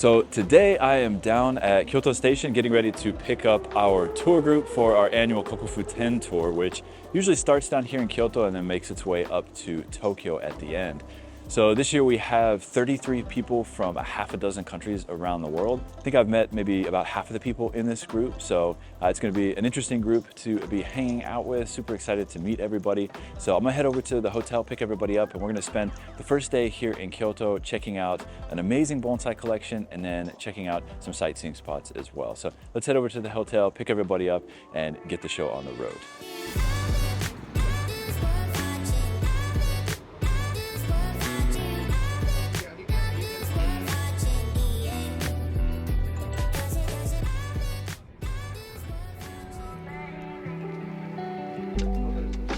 So today I am down at Kyoto Station getting ready to pick up our tour group for our annual Kokufu-ten tour, which usually starts down here in Kyoto and then makes its way up to Tokyo at the end. So this year we have 33 people from a half a dozen countries around the world. I think I've met maybe about half of the people in this group, so it's going to be an interesting group to be hanging out with. Super excited to meet everybody. So I'm going to head over to the hotel, pick everybody up, and we're going to spend the first day here in Kyoto checking out an amazing bonsai collection and then checking out some sightseeing spots as well. So let's head over to the hotel, pick everybody up, and get the show on the road.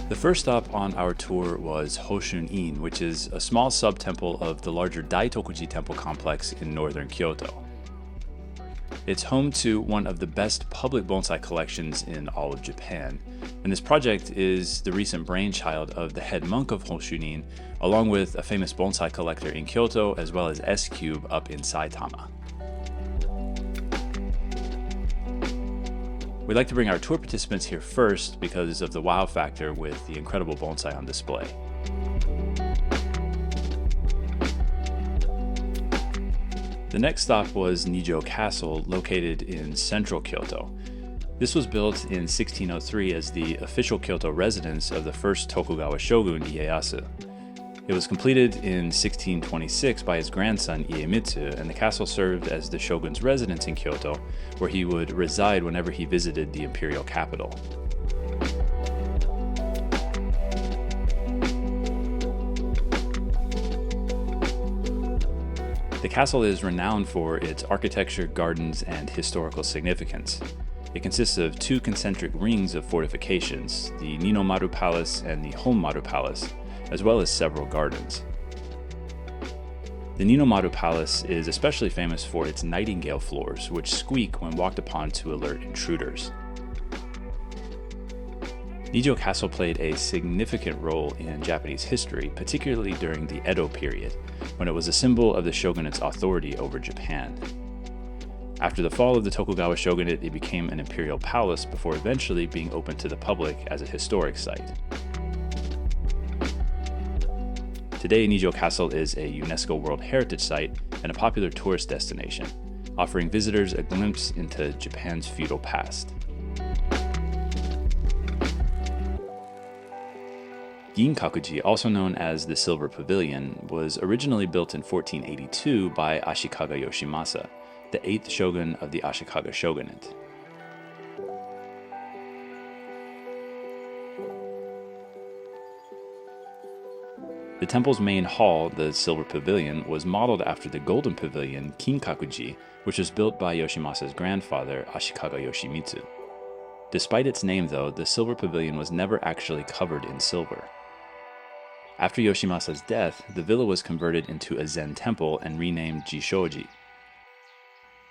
The first stop on our tour was Chuin, which is a small sub-temple of the larger Daitokuji temple complex in northern Kyoto. It's home to one of the best public bonsai collections in all of Japan, and this project is the recent brainchild of the head monk of Chuin, along with a famous bonsai collector in Kyoto as well as S-Cube up in Saitama. We'd like to bring our tour participants here first because of the wow factor with the incredible bonsai on display. The next stop was Nijo Castle, located in central Kyoto. This was built in 1603 as the official Kyoto residence of the first Tokugawa shogun Ieyasu. It was completed in 1626 by his grandson Iemitsu, and the castle served as the shogun's residence in Kyoto, where he would reside whenever he visited the imperial capital. The castle is renowned for its architecture, gardens, and historical significance. It consists of two concentric rings of fortifications, the Ninomaru Palace and the Honmaru Palace, as well as several gardens. The Ninomaru Palace is especially famous for its nightingale floors, which squeak when walked upon to alert intruders. Nijo Castle played a significant role in Japanese history, particularly during the Edo period, when it was a symbol of the shogunate's authority over Japan. After the fall of the Tokugawa shogunate, it became an imperial palace before eventually being open to the public as a historic site. Today, Nijo Castle is a UNESCO World Heritage Site and a popular tourist destination, offering visitors a glimpse into Japan's feudal past. Ginkakuji, also known as the Silver Pavilion, was originally built in 1482 by Ashikaga Yoshimasa, the 8th shogun of the Ashikaga shogunate. The temple's main hall, the Silver Pavilion, was modeled after the Golden Pavilion, Kinkakuji, which was built by Yoshimasa's grandfather, Ashikaga Yoshimitsu. Despite its name, though, the Silver Pavilion was never actually covered in silver. After Yoshimasa's death, the villa was converted into a Zen temple and renamed Jishoji.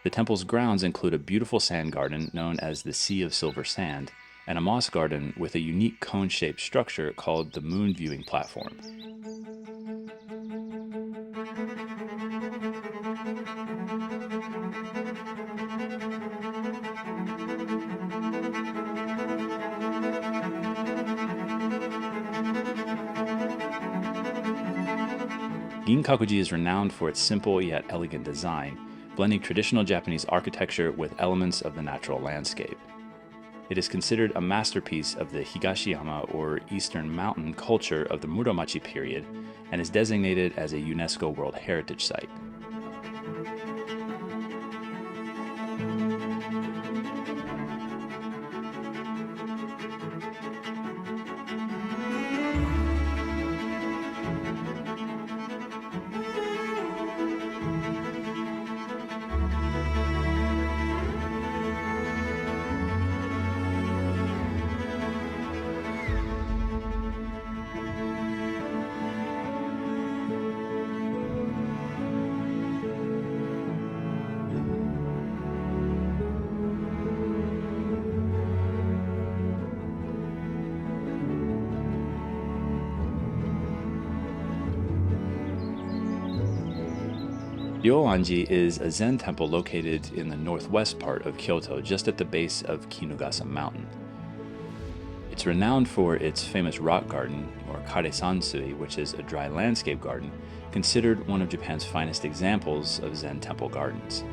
The temple's grounds include a beautiful sand garden known as the Sea of Silver Sand, and a moss garden with a unique cone-shaped structure called the Moon Viewing Platform. Ginkakuji is renowned for its simple yet elegant design, blending traditional Japanese architecture with elements of the natural landscape. It is considered a masterpiece of the Higashiyama or Eastern Mountain culture of the Muromachi period and is designated as a UNESCO World Heritage Site. Ryoanji is a Zen temple located in the northwest part of Kyoto, just at the base of Kinugasa Mountain. It's renowned for its famous rock garden, or kare-sansui, which is a dry landscape garden, considered one of Japan's finest examples of Zen temple gardens.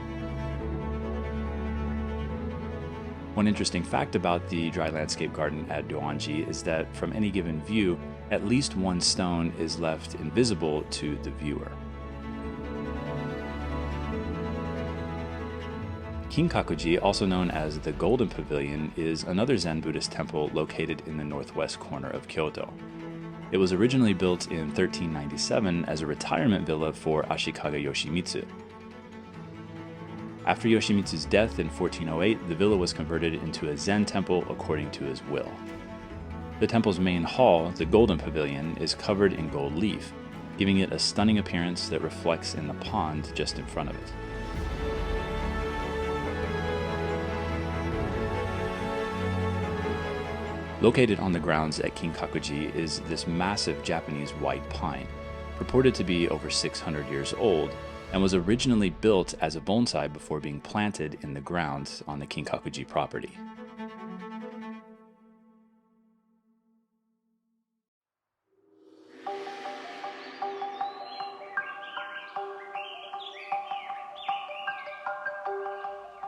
One interesting fact about the dry landscape garden at Ryoanji is that from any given view, at least one stone is left invisible to the viewer. Kinkakuji, also known as the Golden Pavilion, is another Zen Buddhist temple located in the northwest corner of Kyoto. It was originally built in 1397 as a retirement villa for Ashikaga Yoshimitsu. After Yoshimitsu's death in 1408, the villa was converted into a Zen temple according to his will. The temple's main hall, the Golden Pavilion, is covered in gold leaf, giving it a stunning appearance that reflects in the pond just in front of it. Located on the grounds at Kinkakuji is this massive Japanese white pine, purported to be over 600 years old, and was originally built as a bonsai before being planted in the grounds on the Kinkakuji property.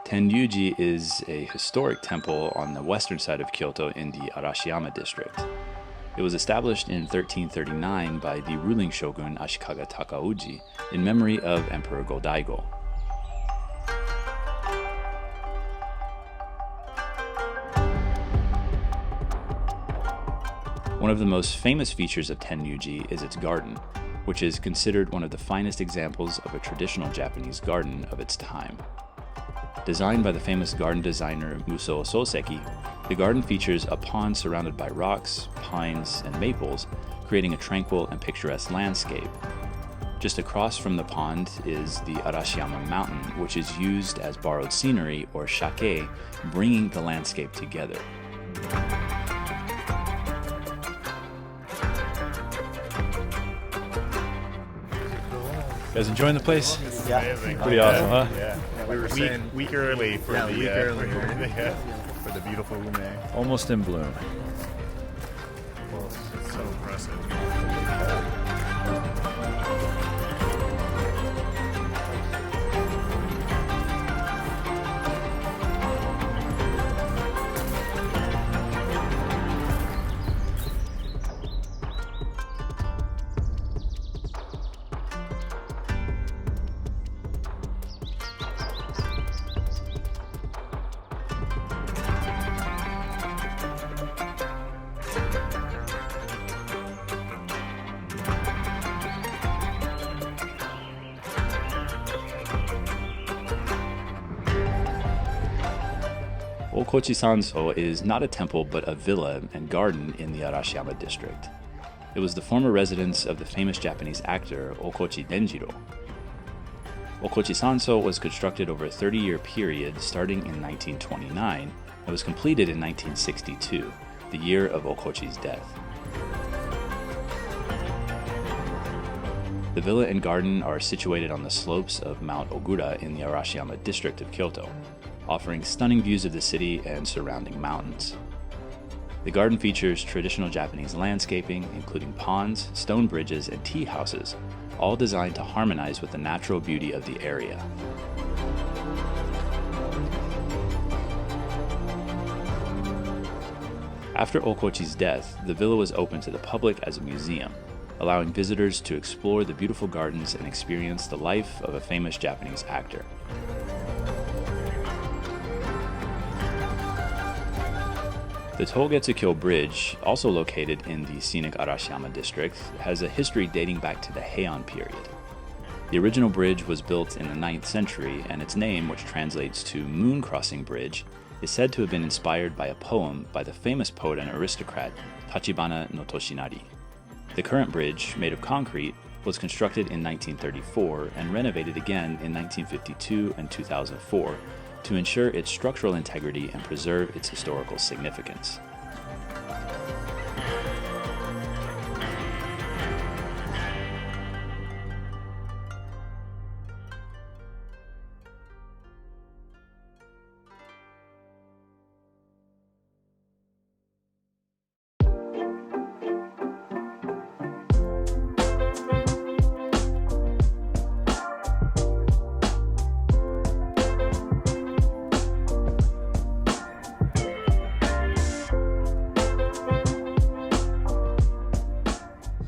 Tenyuji is a historic temple on the western side of Kyoto in the Arashiyama district. It was established in 1339 by the ruling shogun Ashikaga Takauji in memory of Emperor Go-Daigo. One of the most famous features of Tenyuji is its garden, which is considered one of the finest examples of a traditional Japanese garden of its time. Designed by the famous garden designer Musou Soseki, the garden features a pond surrounded by rocks, pines, and maples, creating a tranquil and picturesque landscape. Just across from the pond is the Arashiyama Mountain, which is used as borrowed scenery, or shake, bringing the landscape together. You guys enjoying the place? Yeah. Amazing. Pretty awesome, huh? Yeah. We were week early for for the beautiful ume. Almost in bloom. It's so impressive. Okochi-sanso is not a temple but a villa and garden in the Arashiyama district. It was the former residence of the famous Japanese actor Okochi Denjiro. Okochi-sanso was constructed over a 30-year period starting in 1929 and was completed in 1962, the year of Okochi's death. The villa and garden are situated on the slopes of Mount Ogura in the Arashiyama district of Kyoto, offering stunning views of the city and surrounding mountains. The garden features traditional Japanese landscaping, including ponds, stone bridges, and tea houses, all designed to harmonize with the natural beauty of the area. After Okochi's death, the villa was opened to the public as a museum, allowing visitors to explore the beautiful gardens and experience the life of a famous Japanese actor. The Togetsu-kyo Bridge, also located in the scenic Arashiyama district, has a history dating back to the Heian period. The original bridge was built in the 9th century, and its name, which translates to Moon Crossing Bridge, is said to have been inspired by a poem by the famous poet and aristocrat Tachibana no Toshinari. The current bridge, made of concrete, was constructed in 1934 and renovated again in 1952 and 2004 to ensure its structural integrity and preserve its historical significance.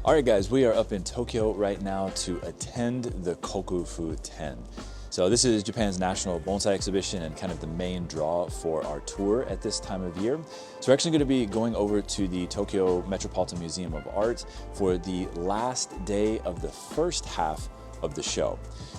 All right, guys, we are up in Tokyo right now to attend the Kokufu-ten. So this is Japan's national bonsai exhibition and kind of the main draw for our tour at this time of year. So we're actually going to be going over to the Tokyo Metropolitan Museum of Art for the last day of the first half of the show.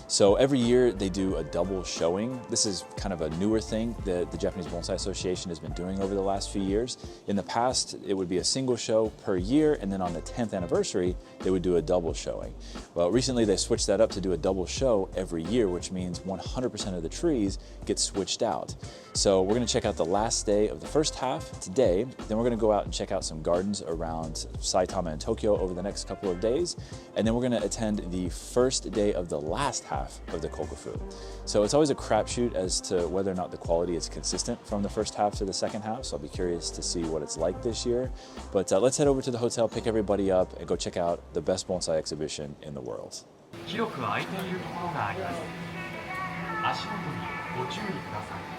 So every year they do a double showing. This is kind of a newer thing that the Japanese Bonsai Association has been doing over the last few years. In the past, it would be a single show per year, and then on the 10th anniversary, they would do a double showing. Well, recently they switched that up to do a double show every year, which means 100% of the trees get switched out. So we're gonna check out the last day of the first half today, then we're gonna go out and check out some gardens around Saitama and Tokyo over the next couple of days, and then we're gonna attend the first day of the last half of the Kokufu. So it's always a crapshoot as to whether or not the quality is consistent from the first half to the second half, so I'll be curious to see what it's like this year. But let's head over to the hotel, pick everybody up, and go check out the best bonsai exhibition in the world. 広く空いているところがあります。足元にご注意ください。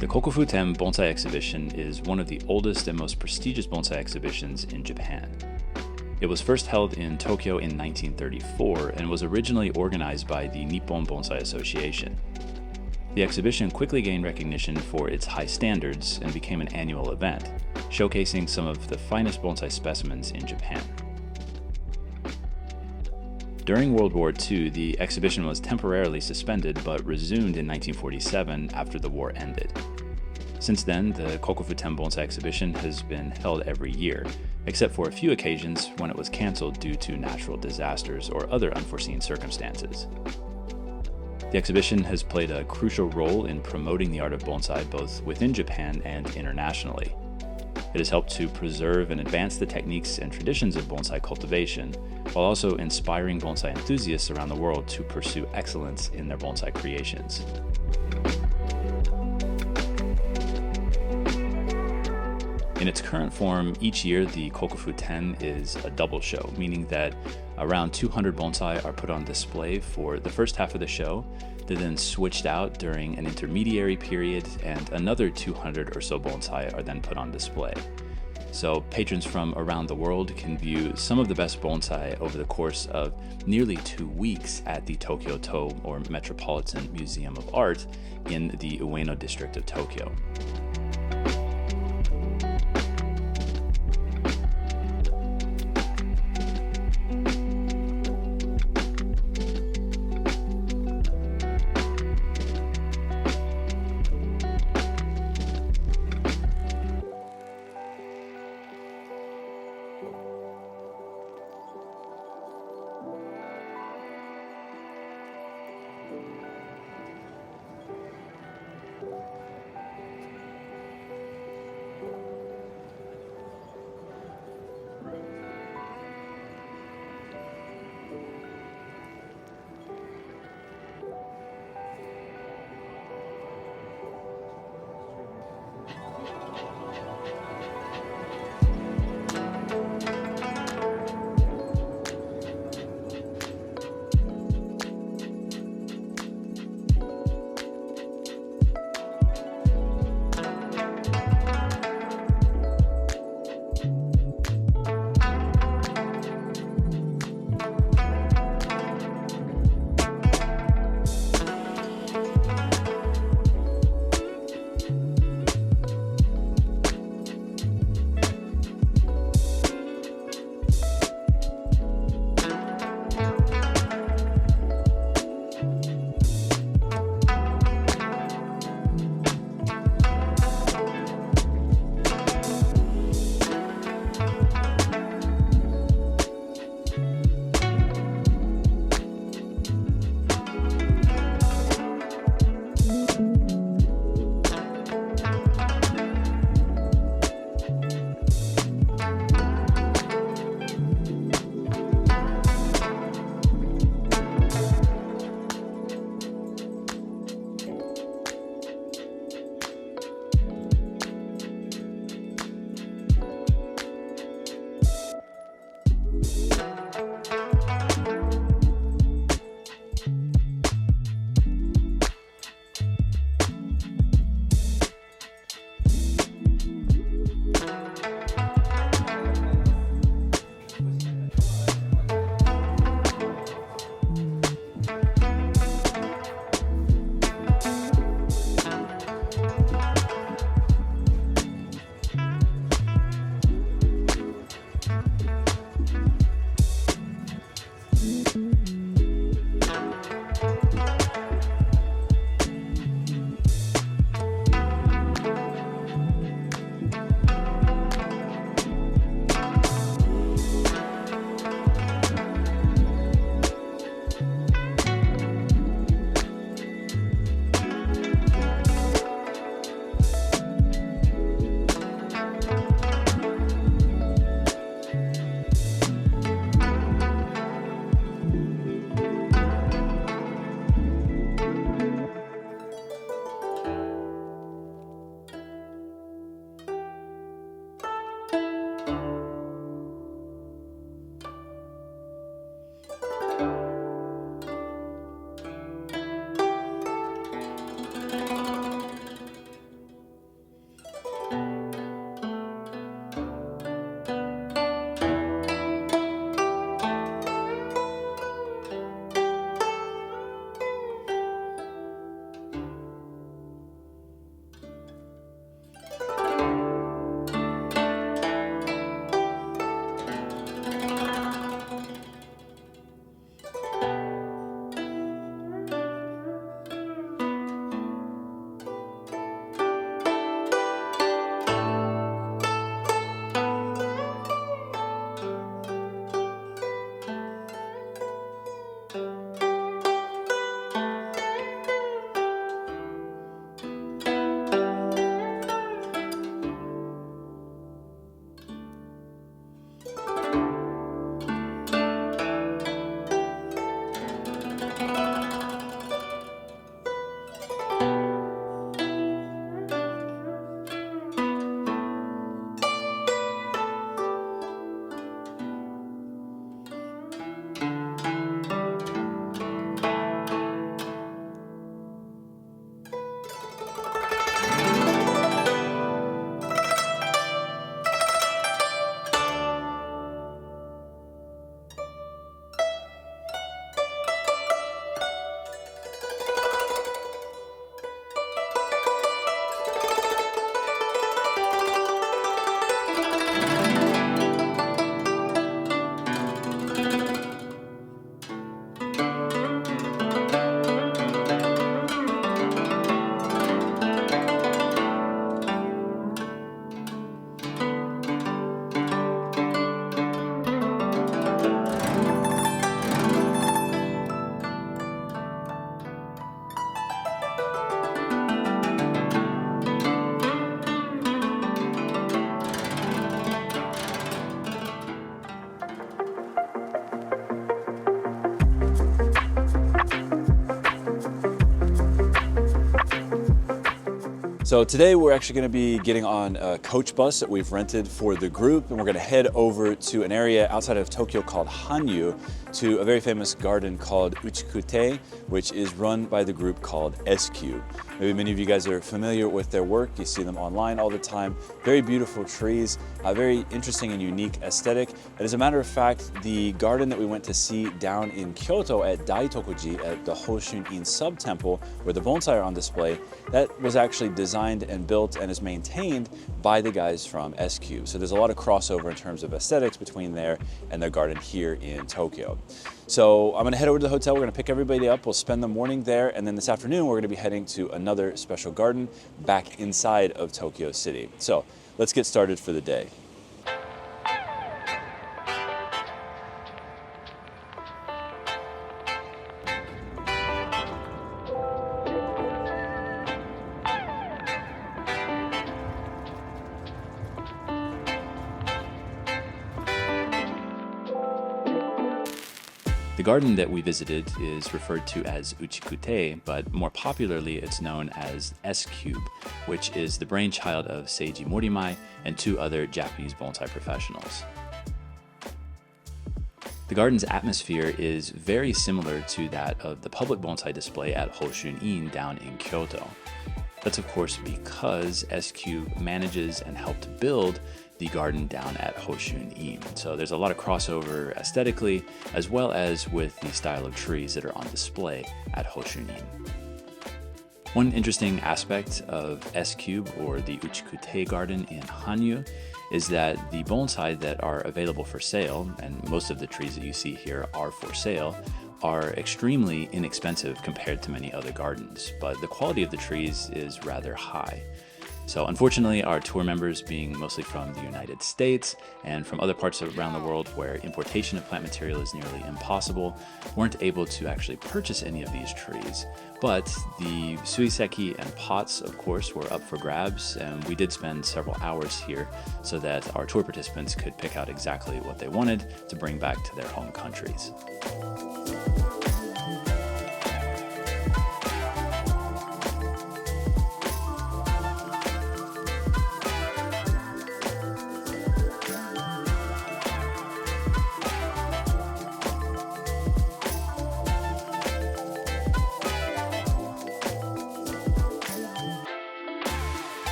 The Kokufu-ten Bonsai Exhibition is one of the oldest and most prestigious bonsai exhibitions in Japan. It was first held in Tokyo in 1934 and was originally organized by the Nippon Bonsai Association. The exhibition quickly gained recognition for its high standards and became an annual event, showcasing some of the finest bonsai specimens in Japan. During World War II, the exhibition was temporarily suspended but resumed in 1947 after the war ended. Since then, the Kokufu-ten Bonsai exhibition has been held every year, except for a few occasions when it was cancelled due to natural disasters or other unforeseen circumstances. The exhibition has played a crucial role in promoting the art of bonsai both within Japan and internationally. It has helped to preserve and advance the techniques and traditions of bonsai cultivation, while also inspiring bonsai enthusiasts around the world to pursue excellence in their bonsai creations. In its current form, each year the Kokufu-ten is a double show, meaning that around 200 bonsai are put on display for the first half of the show. They're then switched out during an intermediary period, and another 200 or so bonsai are then put on display. So patrons from around the world can view some of the best bonsai over the course of nearly 2 weeks at the Tokyo-to, or Metropolitan Museum of Art, in the Ueno district of Tokyo. So today we're actually going to be getting on a coach bus that we've rented for the group, and we're going to head over to an area outside of Tokyo called Hanyu, to a very famous garden called Uchi-Kute, which is run by the group called S-Cube. Maybe many of you guys are familiar with their work. You see them online all the time. Very beautiful trees, a very interesting and unique aesthetic. And as a matter of fact, the garden that we went to see down in Kyoto at Daitokuji, at the Hoshin-in sub-temple, where the bonsai are on display, that was actually designed and built and is maintained by the guys from S-Cube. So there's a lot of crossover in terms of aesthetics between there and their garden here in Tokyo. So I'm gonna head over to the hotel, we're gonna pick everybody up, we'll spend the morning there, and then this afternoon we're gonna be heading to another special garden back inside of Tokyo City. So let's get started for the day. The garden that we visited is referred to as Uchi-Kute, but more popularly it's known as S-Cube, which is the brainchild of Seiji Morimai and 2 other Japanese bonsai professionals. The garden's atmosphere is very similar to that of the public bonsai display at Hoshin-in down in Kyoto. That's of course because S-Cube manages and helped build the garden down at Hoshin-in. So there's a lot of crossover aesthetically, as well as with the style of trees that are on display at Hoshin-in. One interesting aspect of S-Cube, or the Uchi-Kute garden in Hanyu, is that the bonsai that are available for sale, and most of the trees that you see here are for sale, are extremely inexpensive compared to many other gardens, but the quality of the trees is rather high. So unfortunately, our tour members, being mostly from the United States and from other parts around the world where importation of plant material is nearly impossible, weren't able to actually purchase any of these trees. But the suiseki and pots, of course, were up for grabs, and we did spend several hours here so that our tour participants could pick out exactly what they wanted to bring back to their home countries.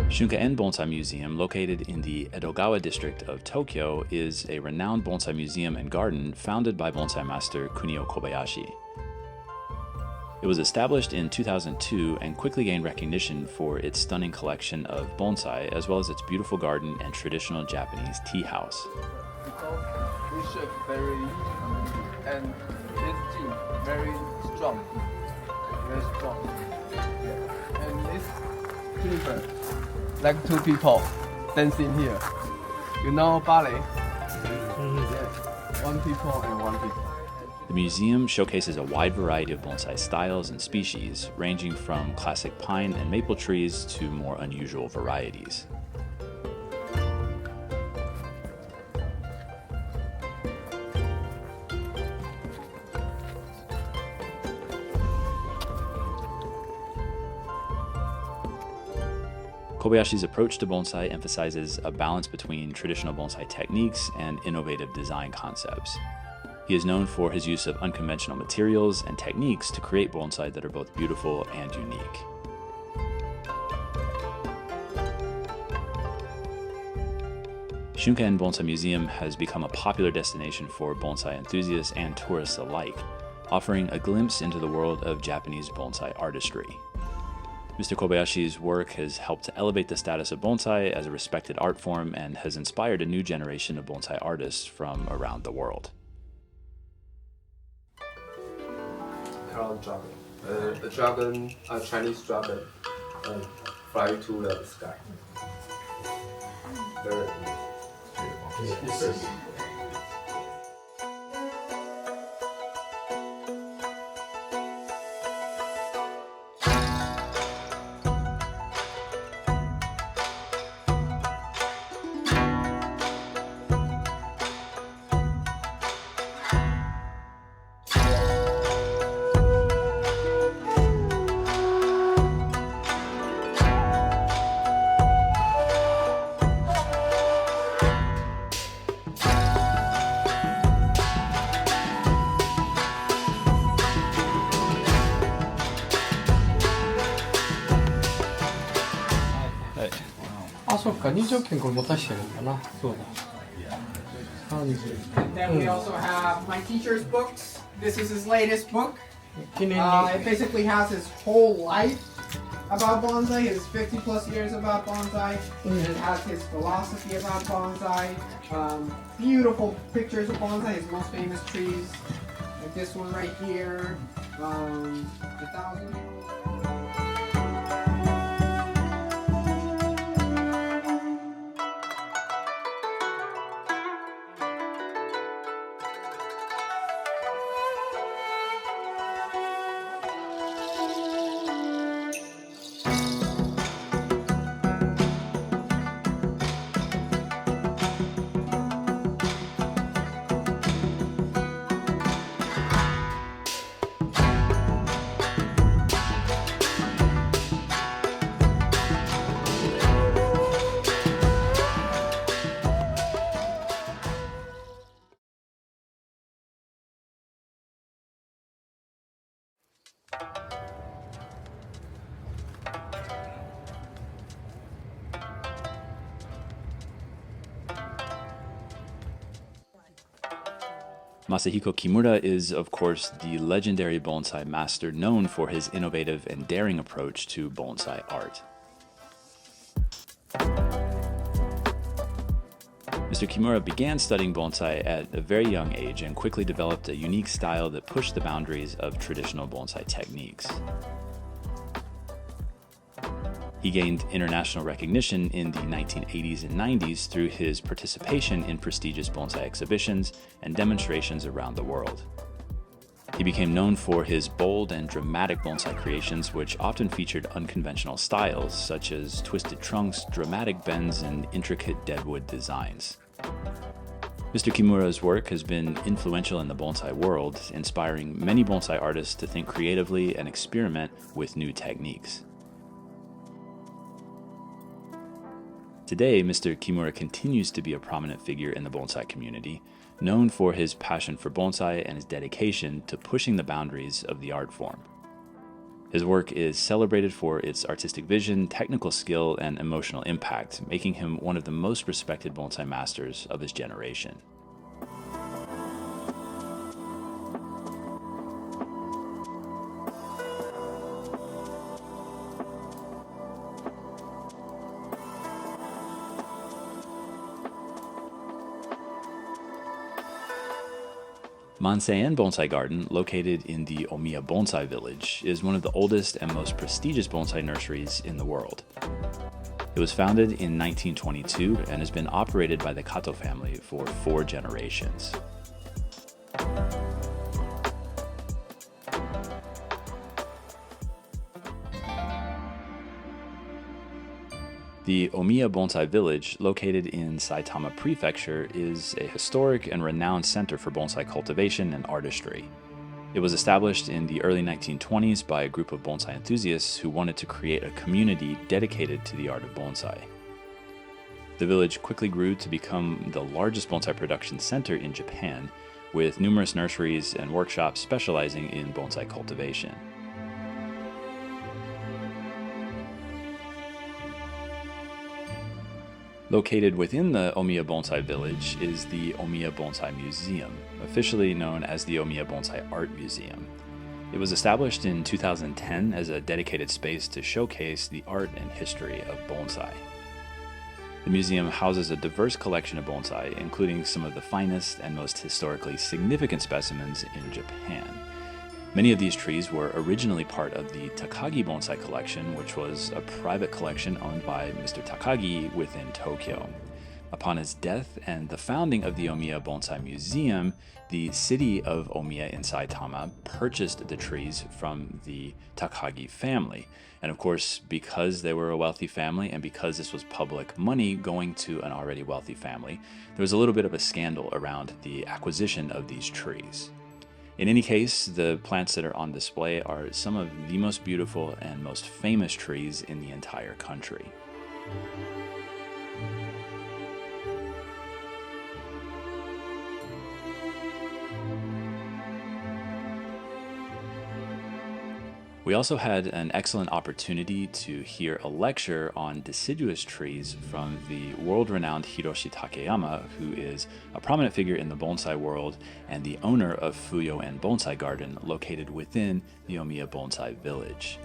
Shinpaku Bonsai Museum, located in the Ogawa district of Tokyo, is a renowned bonsai museum and garden founded by bonsai master Kunio Kobayashi. It was established in 2002 and quickly gained recognition for its stunning collection of bonsai, as well as its beautiful garden and traditional Japanese tea house. Because we shape very, and this tea very strong, very strong. And this Juniper, like 2 people dancing here. You know ballet? Yes. 1 people and 1 people. The museum showcases a wide variety of bonsai styles and species, ranging from classic pine and maple trees to more unusual varieties. Kobayashi's approach to bonsai emphasizes a balance between traditional bonsai techniques and innovative design concepts. He is known for his use of unconventional materials and techniques to create bonsai that are both beautiful and unique. Shinpaku Bonsai Museum has become a popular destination for bonsai enthusiasts and tourists alike, offering a glimpse into the world of Japanese bonsai artistry. Mr. Kobayashi's work has helped to elevate the status of bonsai as a respected art form and has inspired a new generation of bonsai artists from around the world. Cloud dragon. A dragon, a Chinese dragon, fly to the sky. very beautiful. Hey. あ、そっか、入場券これ持たしてるんだな。そうだ。30。 Then we also have my teacher's books. This is his latest book. 記念に。 It basically has his whole life about bonsai, his 50 plus years about bonsai. It has his philosophy about bonsai. Beautiful pictures of bonsai, his most famous trees. Like this one right here. The 1,000-year-old. Masahiko Kimura is, of course, the legendary bonsai master known for his innovative and daring approach to bonsai art. Mr. Kimura began studying bonsai at a very young age and quickly developed a unique style that pushed the boundaries of traditional bonsai techniques. He gained international recognition in the 1980s and 90s through his participation in prestigious bonsai exhibitions and demonstrations around the world. He became known for his bold and dramatic bonsai creations, which often featured unconventional styles, such as twisted trunks, dramatic bends, and intricate deadwood designs. Mr. Kimura's work has been influential in the bonsai world, inspiring many bonsai artists to think creatively and experiment with new techniques. Today, Mr. Kimura continues to be a prominent figure in the bonsai community, known for his passion for bonsai and his dedication to pushing the boundaries of the art form. His work is celebrated for its artistic vision, technical skill, and emotional impact, making him one of the most respected bonsai masters of his generation. Mansei-en Bonsai Garden, located in the Omi Bonsai Village, is one of the oldest and most prestigious bonsai nurseries in the world. It was founded in 1922 and has been operated by the Kato family for 4 generations. The Omiya Bonsai Village, located in Saitama Prefecture, is a historic and renowned center for bonsai cultivation and artistry. It was established in the early 1920s by a group of bonsai enthusiasts who wanted to create a community dedicated to the art of bonsai. The village quickly grew to become the largest bonsai production center in Japan, with numerous nurseries and workshops specializing in bonsai cultivation. Located within the Omiya Bonsai Village is the Omiya Bonsai Museum, officially known as the Omiya Bonsai Art Museum. It was established in 2010 as a dedicated space to showcase the art and history of bonsai. The museum houses a diverse collection of bonsai, including some of the finest and most historically significant specimens in Japan. Many of these trees were originally part of the Takagi Bonsai collection, which was a private collection owned by Mr. Takagi within Tokyo. Upon his death and the founding of the Omiya Bonsai Museum, the city of Omiya in Saitama purchased the trees from the Takagi family. And of course, because they were a wealthy family and because this was public money going to an already wealthy family, there was a little bit of a scandal around the acquisition of these trees. In any case, the plants that are on display are some of the most beautiful and most famous trees in the entire country. We also had an excellent opportunity to hear a lecture on deciduous trees from the world-renowned Hiroshi Takayama, who is a prominent figure in the bonsai world and the owner of Fuyo-en Bonsai Garden located within the Omi Bonsai Village.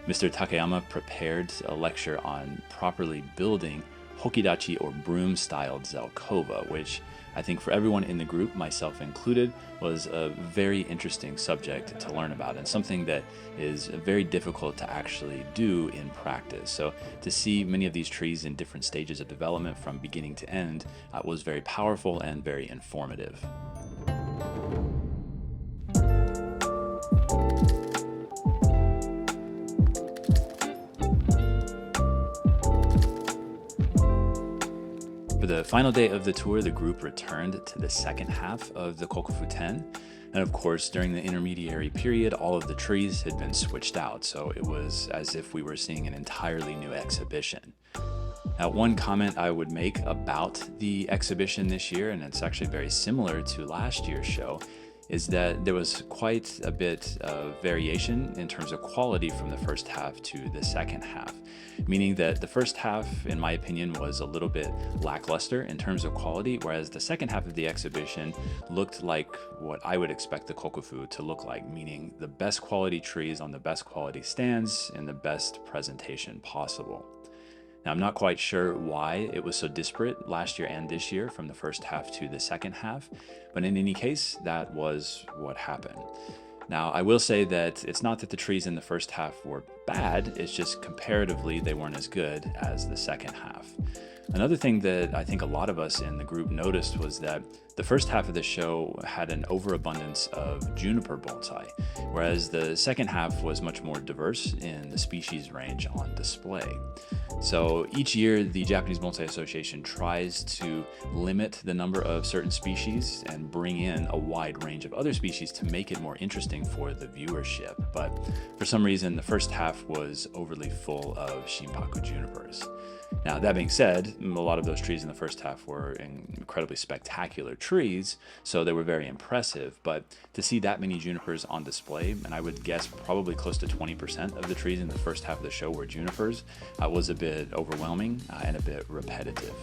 Mr. Takayama prepared a lecture on properly building hokidachi or broom-styled zelkova, which I think for everyone in the group, myself included, was a very interesting subject to learn about and something that is very difficult to actually do in practice. So to see many of these trees in different stages of development from beginning to end was very powerful and very informative. For the final day of the tour, the group returned to the second half of the Kokufu-ten. And of course, during the intermediary period, all of the trees had been switched out, so it was as if we were seeing an entirely new exhibition. Now, one comment I would make about the exhibition this year, and it's actually very similar to last year's show, is that there was quite a bit of variation in terms of quality from the first half to the second half, meaning that the first half, in my opinion, was a little bit lackluster in terms of quality, whereas the second half of the exhibition looked like what I would expect the Kokufu to look like, meaning the best quality trees on the best quality stands in the best presentation possible. Now, I'm not quite sure why it was so disparate last year and this year from the first half to the second half, but in any case, that was what happened. Now, I will say that it's not that the trees in the first half were bad, it's just comparatively they weren't as good as the second half. Another thing that I think a lot of us in the group noticed was that the first half of the show had an overabundance of Juniper bonsai, whereas the second half was much more diverse in the species range on display. So each year, the Japanese Bonsai Association tries to limit the number of certain species and bring in a wide range of other species to make it more interesting for the viewership. But for some reason, the first half was overly full of Shinpaku junipers. Now, that being said, a lot of those trees in the first half were incredibly spectacular trees, so they were very impressive, but to see that many junipers on display, and I would guess probably close to 20% of the trees in the first half of the show were junipers, was a bit overwhelming and a bit repetitive.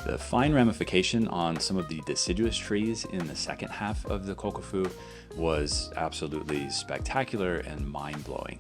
The fine ramification on some of the deciduous trees in the second half of the Kokufu was absolutely spectacular and mind-blowing.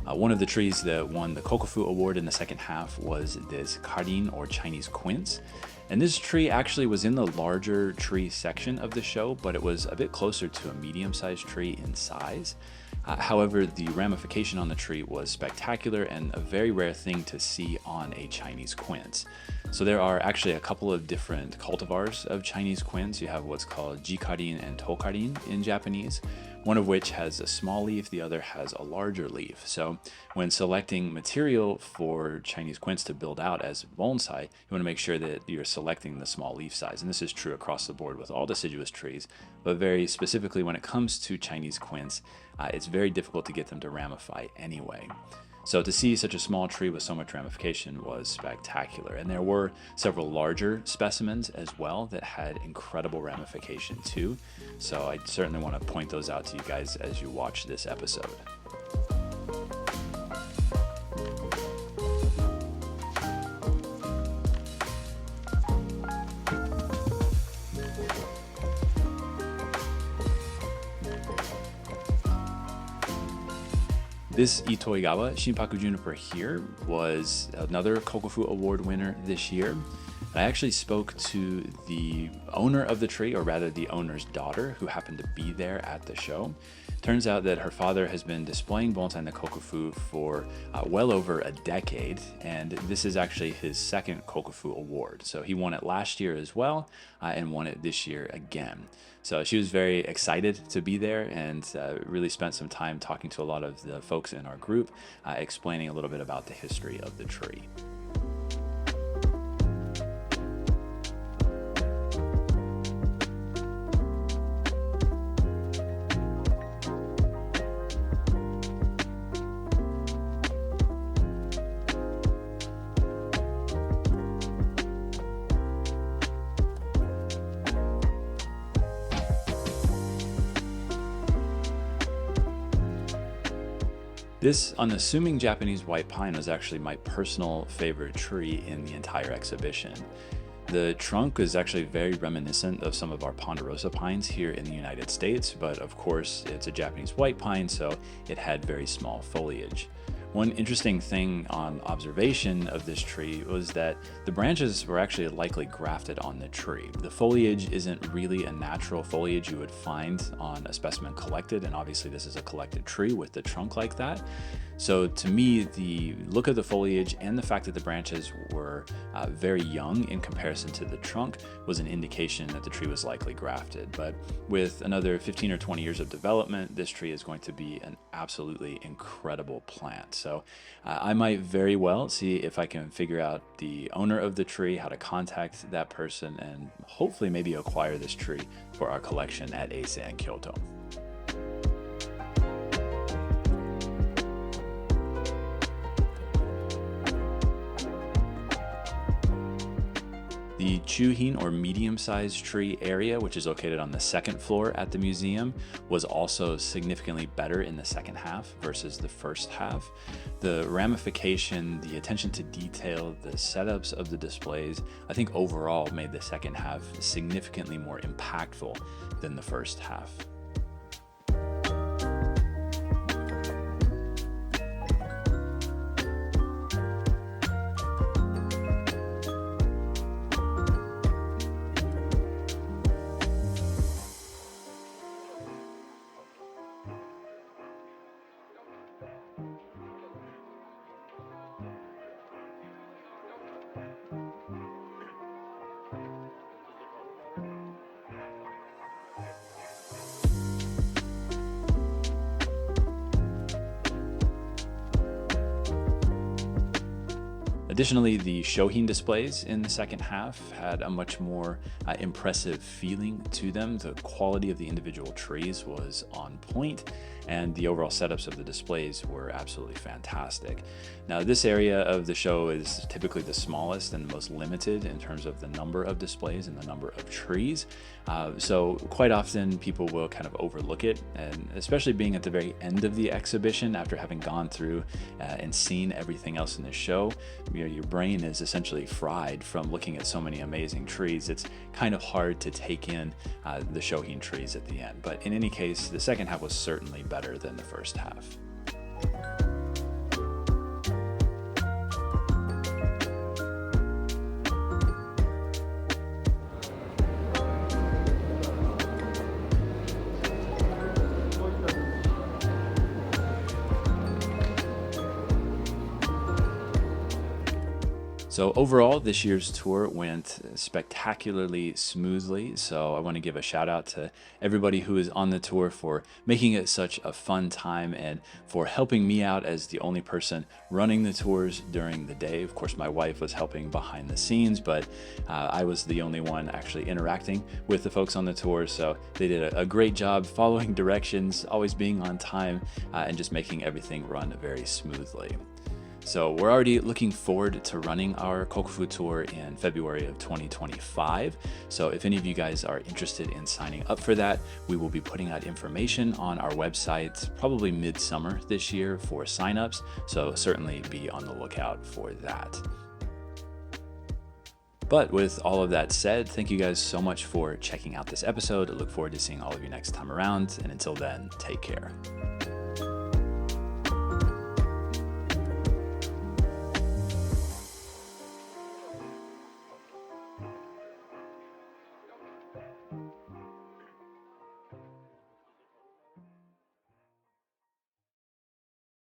One of the trees that won the Kokufu Award in the second half was this Karin or Chinese Quince. And this tree actually was in the larger tree section of the show, but it was a bit closer to a medium-sized tree in size. However, the ramification on the tree was spectacular and a very rare thing to see on a Chinese quince. So there are actually a couple of different cultivars of Chinese quince. You have what's called Jikarin and Tokarin in Japanese, one of which has a small leaf, the other has a larger leaf. So when selecting material for Chinese quince to build out as bonsai, you want to make sure that you're selecting the small leaf size. And this is true across the board with all deciduous trees, but very specifically when it comes to Chinese quince, it's very difficult to get them to ramify anyway. So to see such a small tree with so much ramification was spectacular. And there were several larger specimens as well that had incredible ramification too. So I certainly want to point those out to you guys as you watch this episode. This Itoigawa Shinpaku juniper here was another Kokufu Award winner this year. I actually spoke to the owner of the tree, or rather the owner's daughter, who happened to be there at the show. Turns out that her father has been displaying bonsai no Kokufu for well over a decade, and this is actually his second Kokufu award. So he won it last year as well, and won it this year again. So she was very excited to be there, and really spent some time talking to a lot of the folks in our group, explaining a little bit about the history of the tree. This unassuming Japanese white pine was actually my personal favorite tree in the entire exhibition. The trunk is actually very reminiscent of some of our ponderosa pines here in the United States, but of course it's a Japanese white pine, so it had very small foliage. One interesting thing on observation of this tree was that the branches were actually likely grafted on the tree. The foliage isn't really a natural foliage you would find on a specimen collected, and obviously this is a collected tree with the trunk like that. So to me, the look of the foliage and the fact that the branches were very young in comparison to the trunk was an indication that the tree was likely grafted. But with another 15 or 20 years of development, this tree is going to be an absolutely incredible plant. So I might very well see if I can figure out the owner of the tree, how to contact that person, and hopefully maybe acquire this tree for our collection at Eisei-en Kyoto. The Chuin, or medium-sized tree area, which is located on the second floor at the museum, was also significantly better in the second half versus the first half. The ramification, the attention to detail, the setups of the displays, I think overall made the second half significantly more impactful than the first half. Additionally, the shohin displays in the second half had a much more impressive feeling to them. The quality of the individual trees was on point, and the overall setups of the displays were absolutely fantastic. Now, this area of the show is typically the smallest and the most limited in terms of the number of displays and the number of trees. So quite often people will kind of overlook it, and especially being at the very end of the exhibition after having gone through and seen everything else in the show, your brain is essentially fried from looking at so many amazing trees. It's kind of hard to take in the shohin trees at the end. But in any case, the second half was certainly better than the first half. So overall, this year's tour went spectacularly smoothly. So I want to give a shout out to everybody who is on the tour for making it such a fun time and for helping me out as the only person running the tours during the day. Of course, my wife was helping behind the scenes, but I was the only one actually interacting with the folks on the tour. So they did a great job following directions, always being on time, and just making everything run very smoothly. So we're already looking forward to running our Kokufu tour in February of 2025. So if any of you guys are interested in signing up for that, we will be putting out information on our website probably midsummer this year for signups. So certainly be on the lookout for that. But with all of that said, thank you guys so much for checking out this episode. I look forward to seeing all of you next time around. And until then, take care.